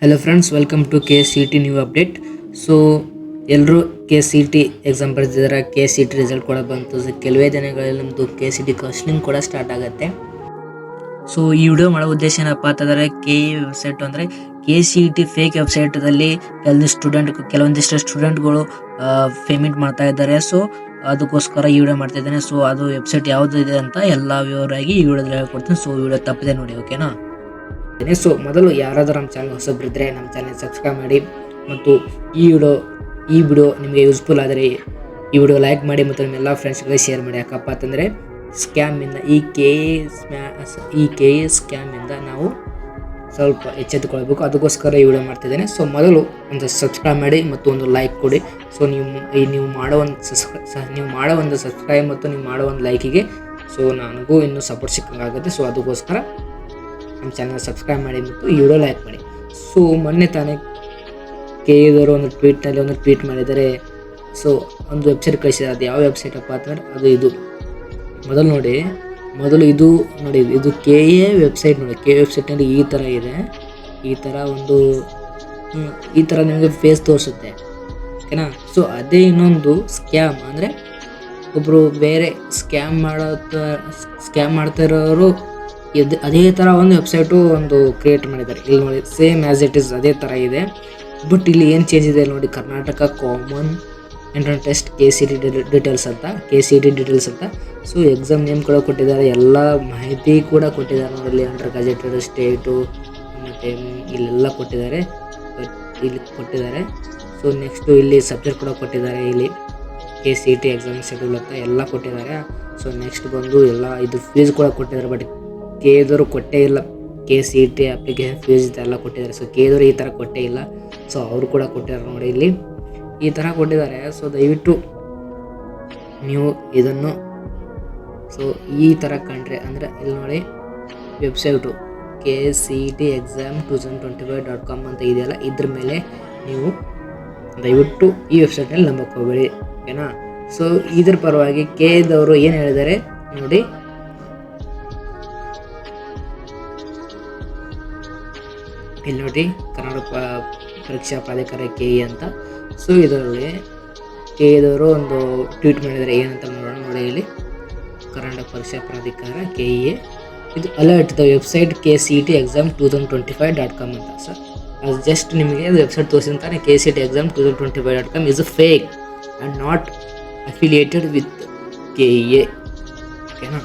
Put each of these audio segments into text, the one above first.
Hello friends, welcome to KCET new update. So ಎಲ್ಲರೂ KCET exam ಬರೆದಿದ್ದಾರೆ. KCET result ಕೂಡ ಬಂತು. ಕೆಲವೇ ದಿನಗಳಲ್ಲಿ ನಮ್ಮದು KCET ಕೌನ್ಸಿಲಿಂಗ್ ಕೂಡ ಸ್ಟಾರ್ಟ್ ಆಗುತ್ತೆ. ಸೊ ಈ ವಿಡಿಯೋ ಮಾಡೋ ಉದ್ದೇಶ ಏನಪ್ಪ ಅಂತಂದರೆ, ವೆಬ್ಸೈಟ್ ಅಂದರೆ KCET ಫೇಕ್ ವೆಬ್ಸೈಟಲ್ಲಿ ಕೆಲವೊಂದಿಷ್ಟು ಸ್ಟೂಡೆಂಟ್ಗಳು ಪೇಮೆಂಟ್ ಮಾಡ್ತಾ ಇದ್ದಾರೆ. ಸೊ ಅದಕ್ಕೋಸ್ಕರ ಈ ವಿಡಿಯೋ ಮಾಡ್ತಾ ಇದ್ದೇನೆ. ಸೊ ಅದು ವೆಬ್ಸೈಟ್ ಯಾವುದು ಇದೆ ಅಂತ ಎಲ್ಲ ವಿವರವಾಗಿ ಈ ವಿಡಿಯೋದಲ್ಲಿ ಹೇಳ್ಕೊಡ್ತೀನಿ. ಸೊ ವಿಡಿಯೋ ತಪ್ಪದೆ ನೋಡಿ, ಓಕೆನಾ? ಸೊ ಮೊದಲು ಯಾರಾದರೂ ನಮ್ಮ ಚಾನಲ್ ಹೊಸಬ್ರಿದ್ದರೆ ನಮ್ಮ ಚಾನಲ್ ಸಬ್ಸ್ಕ್ರೈಬ್ ಮಾಡಿ, ಮತ್ತು ಈ ವಿಡಿಯೋ ನಿಮಗೆ ಯೂಸ್ಫುಲ್ ಆದರೆ ಈ ವಿಡಿಯೋ ಲೈಕ್ ಮಾಡಿ ಮತ್ತು ನಿಮ್ಮೆಲ್ಲ ಫ್ರೆಂಡ್ಸ್ಗಳಿಗೆ ಶೇರ್ ಮಾಡಿ. ಯಾಕಪ್ಪ ಅಂತಂದರೆ ಸ್ಕ್ಯಾಮಿಂದ ಈ ಕೆ ಎ ಸ್ಕ್ಯಾಮಿಂದ ನಾವು ಸ್ವಲ್ಪ ಎಚ್ಚೆತ್ತುಕೊಳ್ಬೇಕು. ಅದಕ್ಕೋಸ್ಕರ ಈ ವಿಡಿಯೋ ಮಾಡ್ತಿದ್ದೇನೆ. ಸೊ ಮೊದಲು ಒಂದು ಸಬ್ಸ್ಕ್ರೈಬ್ ಮಾಡಿ ಮತ್ತು ಒಂದು ಲೈಕ್ ಕೊಡಿ. ಸೊ ನೀವು ಮಾಡೋ ಒಂದು ಸಬ್ಸ್ಕ್ರೈಬ್ ಮತ್ತು ನೀವು ಮಾಡೋ ಒಂದು ಲೈಕಿಗೆ ಸೊ ನನಗೂ ಇನ್ನೂ ಸಪೋರ್ಟ್ ಸಿಕ್ಕಂಗಾಗುತ್ತೆ. ಸೊ ಅದಕ್ಕೋಸ್ಕರ ನಮ್ಮ ಚಾನಲ್ ಸಬ್ಸ್ಕ್ರೈಬ್ ಮಾಡಿ ಮತ್ತು ಈ ವಿಡಿಯೋ ಲೈಕ್ ಮಾಡಿ. ಸೊ ಮೊನ್ನೆ ತಾನೇ KEದವರು ಒಂದು ಟ್ವೀಟ್ ಮಾಡಿದ್ದಾರೆ. ಸೊ ಒಂದು ವೆಬ್ಸೈಟ್ ಕಳಿಸಿದ್ದಾರೆ. ಅದು ಯಾವ ವೆಬ್ಸೈಟ್ ಅಪ್ಪ ಅಂತಂದರೆ ಅದು ಇದು ಇದು KE ವೆಬ್ಸೈಟ್ ನೋಡಿ. KE ವೆಬ್ಸೈಟ್ನಲ್ಲಿ ಈ ಥರ ಇದೆ. ಈ ಥರ ನಿಮಗೆ ಫೇಸ್ ತೋರಿಸುತ್ತೆ, ಓಕೆನಾ? ಸೊ ಅದೇ ಇನ್ನೊಂದು ಸ್ಕ್ಯಾಮ್ ಅಂದರೆ ಒಬ್ಬರು ಬೇರೆ ಸ್ಕ್ಯಾಮ್ ಮಾಡ್ತಾ ಇರೋರು ಅದೇ ಥರ ಒಂದು ವೆಬ್ಸೈಟು ಕ್ರಿಯೇಟ್ ಮಾಡಿದ್ದಾರೆ. ಇಲ್ಲಿ ನೋಡಿ, ಸೇಮ್ ಆ್ಯಸ್ ಇಟ್ ಈಸ್ ಅದೇ ಥರ ಇದೆ. ಬಟ್ ಇಲ್ಲಿ ಏನು ಚೇಂಜ್ ಇದೆ ನೋಡಿ, Karnataka common entrance test KCET details ಅಂತ. ಸೊ ಎಕ್ಸಾಮ್ ನೇಮ್ ಕೂಡ ಕೊಟ್ಟಿದ್ದಾರೆ, ಎಲ್ಲ ಮಾಹಿತಿ ಕೂಡ ಕೊಟ್ಟಿದ್ದಾರೆ ನೋಡಿ. ಇಲ್ಲಿ ಅಂಡರ್ ಗ್ರಾಜುಯೇಟೆಡ್ ಸ್ಟೇಟು ಮತ್ತು ಇಲ್ಲೆಲ್ಲ ಕೊಟ್ಟಿದ್ದಾರೆ. ಸೊ ನೆಕ್ಸ್ಟು ಇಲ್ಲಿ ಸಬ್ಜೆಕ್ಟ್ ಕೂಡ ಕೊಟ್ಟಿದ್ದಾರೆ. ಇಲ್ಲಿ KCET ಎಕ್ಸಾಮ್ ಶೆಡ್ಯೂಲ್ ಅಂತ ಎಲ್ಲ ಕೊಟ್ಟಿದ್ದಾರೆ. ಸೊ ನೆಕ್ಸ್ಟ್ ಬಂದು ಎಲ್ಲ ಇದು ಫೀಸ್ ಕೂಡ ಕೊಟ್ಟಿದ್ದಾರೆ. ಬಟ್ KEದವರು ಕೊಟ್ಟೇ ಇಲ್ಲ. KCET ಅಪ್ಲಿಕೇಶನ್ ಫೀಸ್ ಇದೆಲ್ಲ ಕೊಟ್ಟಿದ್ದಾರೆ. ಸೊ KEದವರು ಈ ಥರ ಕೊಟ್ಟೇ ಇಲ್ಲ. ಸೊ ಅವರು ಕೂಡ ಕೊಟ್ಟಿದ್ದಾರೆ ನೋಡಿ, ಇಲ್ಲಿ ಈ ಥರ ಕೊಟ್ಟಿದ್ದಾರೆ. ಸೊ ದಯವಿಟ್ಟು ನೀವು ಇದನ್ನು ಈ ಥರ ಕಂಡ್ರೆ ಅಂದರೆ ಇಲ್ಲಿ ನೋಡಿ, ವೆಬ್ಸೈಟು KCET exam 2025.com ಅಂತ ಇದೆಯಲ್ಲ, ಇದ್ರ ಮೇಲೆ ನೀವು ದಯವಿಟ್ಟು ಈ ವೆಬ್ಸೈಟ್ನಲ್ಲಿ ನಂಬಕ್ಕೆ ಹೋಗಬೇಡಿ, ಓಕೆನಾ? ಸೊ ಇದ್ರ ಪರವಾಗಿ KEದವರು ಏನು ಹೇಳಿದ್ದಾರೆ ನೋಡಿ. ಇಲ್ಲಿ ನೋಡಿ, ಕರ್ನಾಟಕ ಪರೀಕ್ಷಾ ಪ್ರಾಧಿಕಾರ KE ಅಂತ. ಸೊ ಇದರಲ್ಲಿ KEದವರು ಒಂದು ಟ್ವೀಟ್ ಮಾಡಿದ್ದಾರೆ. ಏನಂತ ನೋಡೋಣ ನೋಡಿ. ಇಲ್ಲಿ ಕರ್ನಾಟಕ ಪರೀಕ್ಷಾ ಪ್ರಾಧಿಕಾರ KE ಇದು alert the website KCET exam 2025.com ಅಂತ. ಸರ್ ಅದು ಜಸ್ಟ್ ನಿಮಗೆ ವೆಬ್ಸೈಟ್ ತೋರಿಸಿರ್ತಾರೆ. KCET exam 2025.com is fake and not affiliated with KE, ಓಕೆನಾ?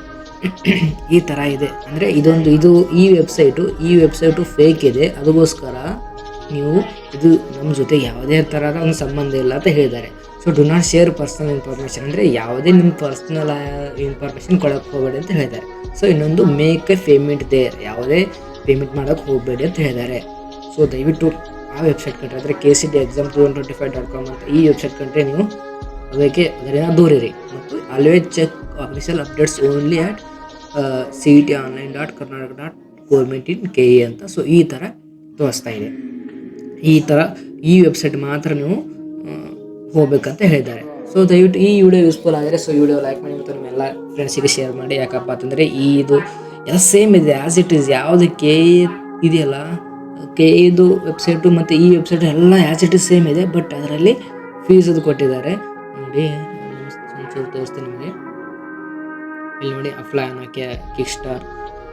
ಈ ಥರ ಇದೆ ಅಂದರೆ ಈ ವೆಬ್ಸೈಟು ಫೇಕ್ ಇದೆ. ಅದಕ್ಕೋಸ್ಕರ ನೀವು ನಮ್ಮ ಜೊತೆ ಯಾವುದೇ ಥರದ ಒಂದು ಸಂಬಂಧ ಇಲ್ಲ ಅಂತ ಹೇಳಿದ್ದಾರೆ. So do not share personal information ಅಂದರೆ ಯಾವುದೇ ನಿಮ್ಮ ಪರ್ಸ್ನಲ್ ಇನ್ಫಾರ್ಮೇಷನ್ ಕೊಡೋಕ್ಕೆ ಹೋಗಬೇಡಿ ಅಂತ ಹೇಳಿದ್ದಾರೆ. ಸೊ ಇನ್ನೊಂದು ಮೇಕ್ ಎ ಪೇಮೆಂಟ್ ದೇರ್, ಯಾವುದೇ ಪೇಮೆಂಟ್ ಮಾಡೋಕ್ಕೆ ಹೋಗಬೇಡಿ ಅಂತ ಹೇಳಿದ್ದಾರೆ. ಸೊ ದಯವಿಟ್ಟು ಆ ವೆಬ್ಸೈಟ್ ಕಂಡ್ರೆ ಅಂದರೆ KCET exam 2025.com ಅಂತ ಈ ವೆಬ್ಸೈಟ್ ಕಂಡ್ರೆ ನೀವು ಅದರಿಂದ ದೂರಿರಿ. ಮತ್ತು always check official updates only at CET.online.karnataka.government.in KE ಅಂತ. ಸೊ ಈ ಥರ ತೋರಿಸ್ತಾ ಇದೆ. ಈ ವೆಬ್ಸೈಟ್ ಮಾತ್ರ ನೀವು ಹೋಗ್ಬೇಕಂತ ಹೇಳಿದ್ದಾರೆ. ಸೊ ದಯವಿಟ್ಟು ಈ ವಿಡಿಯೋ ಯೂಸ್ಫುಲ್ ಆದರೆ ಸೊ ವಿಡಿಯೋ ಲೈಕ್ ಮಾಡಿ ಮತ್ತು ನಿಮ್ಮೆಲ್ಲ ಫ್ರೆಂಡ್ಸಿಗೆ ಶೇರ್ ಮಾಡಿ. ಯಾಕಪ್ಪ ಅಂತಂದರೆ ಇದು ಎಲ್ಲ ಸೇಮ್ ಇದೆ, ಆ್ಯಸ್ ಇಟ್ ಈಸ್. ಯಾವುದು KE ಇದೆಯಲ್ಲ, KEದು ವೆಬ್ಸೈಟು ಮತ್ತು ಈ ವೆಬ್ಸೈಟು ಎಲ್ಲ ಆ್ಯಸ್ ಇಟ್ ಈಸ್ ಸೇಮ್ ಇದೆ. ಬಟ್ ಅದರಲ್ಲಿ ಫೀಸ್ ಅದು ಕೊಟ್ಟಿದ್ದಾರೆ ನೋಡಿ. ತೋರಿಸ್ತೀನಿ ನಿಮಗೆ. ಇಲ್ಲಿ ನೋಡಿ, ಅಪ್ಲೈ ಅನ್ನೋಕ್ಕೆ kickstart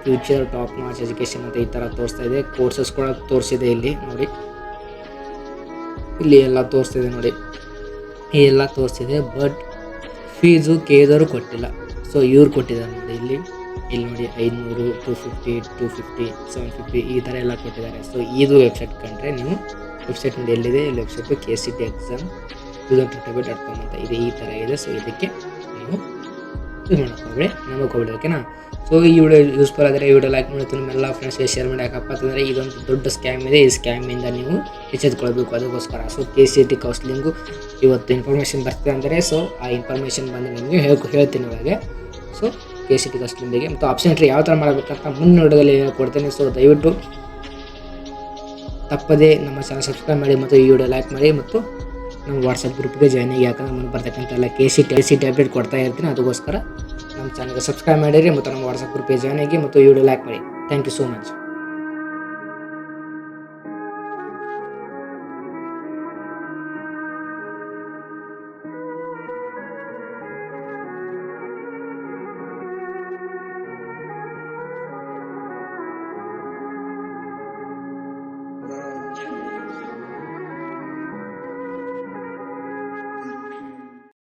future top notch education ಅಂತ ಈ ಥರ ತೋರಿಸ್ತಾ ಇದೆ. ಕೋರ್ಸಸ್ ಕೂಡ ತೋರಿಸಿದೆ ಇಲ್ಲಿ ನೋಡಿ. ಇಲ್ಲಿ ಎಲ್ಲ ತೋರಿಸ್ತಿದೆ ನೋಡಿ, ಎಲ್ಲ ತೋರಿಸ್ತಿದೆ. ಬಟ್ ಫೀಸು KEದವರು ಕೊಟ್ಟಿಲ್ಲ. ಸೊ ಇವ್ರು ಕೊಟ್ಟಿದ್ದಾರೆ ನೋಡಿ. ಇಲ್ಲಿ ನೋಡಿ 500, 250, 750 ಈ ಥರ ಎಲ್ಲ ಕೊಟ್ಟಿದ್ದಾರೆ. ಸೊ ಇದು ವೆಬ್ಸೈಟ್ ಕಂಡ್ರೆ ನೀವು ವೆಬ್ಸೈಟ್ ನೋಡಿ, ಎಲ್ಲಿದೆ ಇಲ್ಲಿ ವೆಬ್ಸೈಟು KCET exam 2025.com ಅಂತ ಇದೆ. ಈ ಥರ ಇದೆ. ಸೊ ಇದಕ್ಕೆ ನೀವು ಇದು ನಂಬಕೋಬೇಡಿ, ಓಕೆನಾ? ಸೊ ಈ ವಿಡಿಯೋ ಯೂಸ್ಫುಲ್ ಆದರೆ ಈ ವಿಡಿಯೋ ಲೈಕ್ ಮಾಡಿ, ನಿಮ್ಮೆಲ್ಲ ಫ್ರೆಂಡ್ಸ್ಗೆ ಶೇರ್ ಮಾಡಿ. ಯಾಕಪ್ಪ ಅಂತಂದರೆ ಇದೊಂದು ದೊಡ್ಡ ಸ್ಕ್ಯಾಮ್ ಇದೆ. ಈ ಸ್ಕ್ಯಾಮಿಂದ ನೀವು ಎಚ್ಚೆತ್ತುಕೊಳ್ಬೇಕು. ಅದಕ್ಕೋಸ್ಕರ ಸೊ KCET ಕೌನ್ಸಿಲಿಂಗು ಇವತ್ತು ಇನ್ಫಾರ್ಮೇಷನ್ ಬರ್ತದೆ ಅಂದರೆ ಸೊ ಆ ಇನ್ಫಾರ್ಮೇಷನ್ ಬಂದು ನಿಮಗೆ ಹೇಳ್ತೀನಿ ಇವಾಗ. ಸೊ KCET ಕೌನ್ಸಿಲಿಂಗ್ ಬಗ್ಗೆ ಮತ್ತು ಆಪ್ಷನ್ ಎಂಟ್ರಿ ಯಾವ ಥರ ಮಾಡಬೇಕಂತ ಮುಂದಿನ ವಿಡಿಯೋದಲ್ಲಿ ಹೇಳ್ಕೊಡ್ತೇನೆ. ಸೊ ದಯವಿಟ್ಟು ತಪ್ಪದೇ ನಮ್ಮ ಚಾನಲ್ ಸಬ್ಸ್ಕ್ರೈಬ್ ಮಾಡಿ ಮತ್ತು ಈ ವಿಡಿಯೋ ಲೈಕ್ ಮಾಡಿ ಮತ್ತು ನಮ್ಮ ವಾಟ್ಸಪ್ ಗ್ರೂಪ್ಗೆ ಜಾಯ್ನ್ ಆಗಿ. ಯಾಕಂದ್ರೆ ಮುಂದೆ ಬರ್ತಕ್ಕಂಥ ಎಲ್ಲ KCET ಅಪ್ಡೇಟ್ ಕೊಡ್ತಾ ಇರ್ತೀನಿ. ಅದಕ್ಕೋಸ್ಕರ ನಮ್ಮ ಚಾನಲ್ಗೆ ಸಬ್ಸ್ಕ್ರೈಬ್ ಮಾಡಿರಿ ಮತ್ತು ನಮ್ಮ ವಾಟ್ಸಪ್ ಗ್ರೂಪ್ಗೆ ಜಾಯ್ನ್ ಆಗಿ ಮತ್ತು ಈ ವಿಡಿಯೋ ಲೈಕ್ ಮಾಡಿ. Thank you so much.